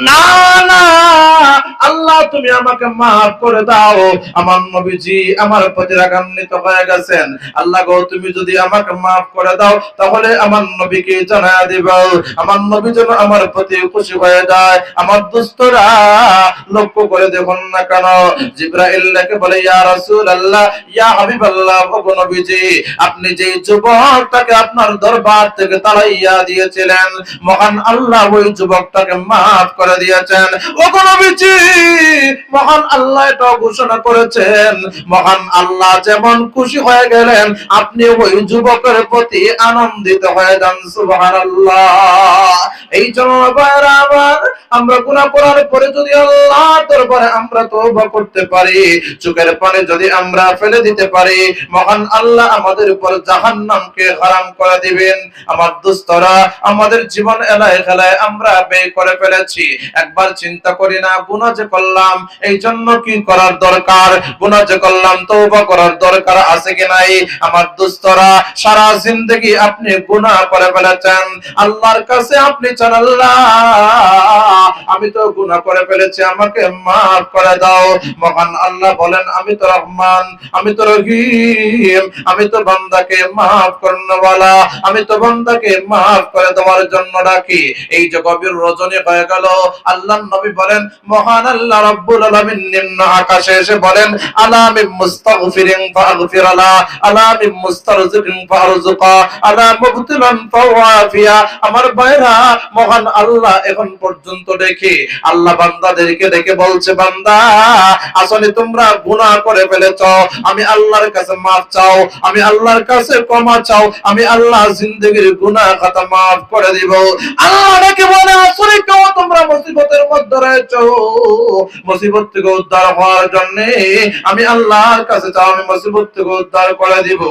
না না, আল্লাহ তুমি আমাকে মাফ করে দাও, আমার নবীজি আমার প্রতি রাগান্বিত হয়ে গেছেন, আল্লাহ গো তুমি যদি আমাকে মাফ করে দাও তাহলে আমার নবীকে জানায়া দিবা, আমার নবী যেন আমার প্রতি খুশি হয়ে যায়। আমার দোস্তরা লক্ষ্য করে দেখুন না কেন, জিবরাইলকে বলে ইয়া রাসূলুল্লাহ ইয়া হাবিবাল্লাহ, ওগো নবীজি আপনি যে যুবকটাকে আপনার দরবার থেকে তাড়াইয়া দিয়েছিলেন, মহান আল্লাহ ওই যুবকটাকে মাফ করে দিয়েছেন। ওগো নবীজি মহান আল্লাহ এটা ঘোষণা করেছেন, মহান আল্লাহ যেমন খুশি হয়ে গেলেন আপনি ওই যুবকের প্রতি আনন্দিত হয়ে যান। সুবহানাল্লাহ। এই জন্য ভাইরা আমার, আমরা গুনাহ করার পরে যদি আল্লাহর দরবারে আমরা তওবা করতে পারি, চোখের পানি যদি আমরা ফেলে দিতে পারি, মহান আল্লাহ আমাদের উপর জাহান্নামকে হারাম করে দিবেন। আমার দোস্তরা আমাদের জীবন এলায় খেলায় আমরা ব্যয় করে ফেলেছি, একবার চিন্তা করি না গুনাহ যে করলাম এই জন্য কি করার দরকার, গুনাহ যে করলাম তওবা করার দরকার আছে কি নাই? আমার দোস্তরা সারা জিন্দেগি আপনি গুনাহ করে ফেলেছেন, আল্লাহর কাছে আপনি চান আল্লাহ আমি তো গুনাহ করে ফেলেছি আমাকে মাফ করে দাও। মহান আল্লাহ বলেন আমি তো রহমান, আমি তো রহিম, আমি তো বান্দাকে মাফ করনেওয়ালা, আমি তো বান্দাকে মাফ করে দেওয়ার জন্য ডাকি। এই যে গভীর রজনী হয়ে গেল, আল্লাহর নবী বলেন মহান আল্লাহ রাব্বুল আলামিন নিম্ন আকাশে এসে বলেন আলা মিন মুস্তাগফিরিন ফাগফিরালা, আলা মিন মুস্তারজিকিন ফারজুকা, আলা মুবতিলান ফাওয়াফিয়া। আমার ভাইরা মহান আল্লাহ এখন পর্যন্ত দেখি আল্লাহ বান্দাদেরকে দেখে বলছে বান্দা আসলে তোমরা গুনাহ করে ফেলেছো, আমি আল্লাহর কাছে মাফ চাও, আমি আল্লাহর কাছে ক্ষমা চাও, আমি আল্লাহ জিন্দেগীর গুনাহ খাতা মাফ করে দিব। আল্লাহ ডেকে বলে আসলে কেউ তোমরা মুসিবতের মধ্যে রয়েছো, মুসিবত থেকে উদ্ধার হওয়ার জন্য আমি আল্লাহর কাছে চাও, আমি মুসিবত থেকে উদ্ধার করে দিব।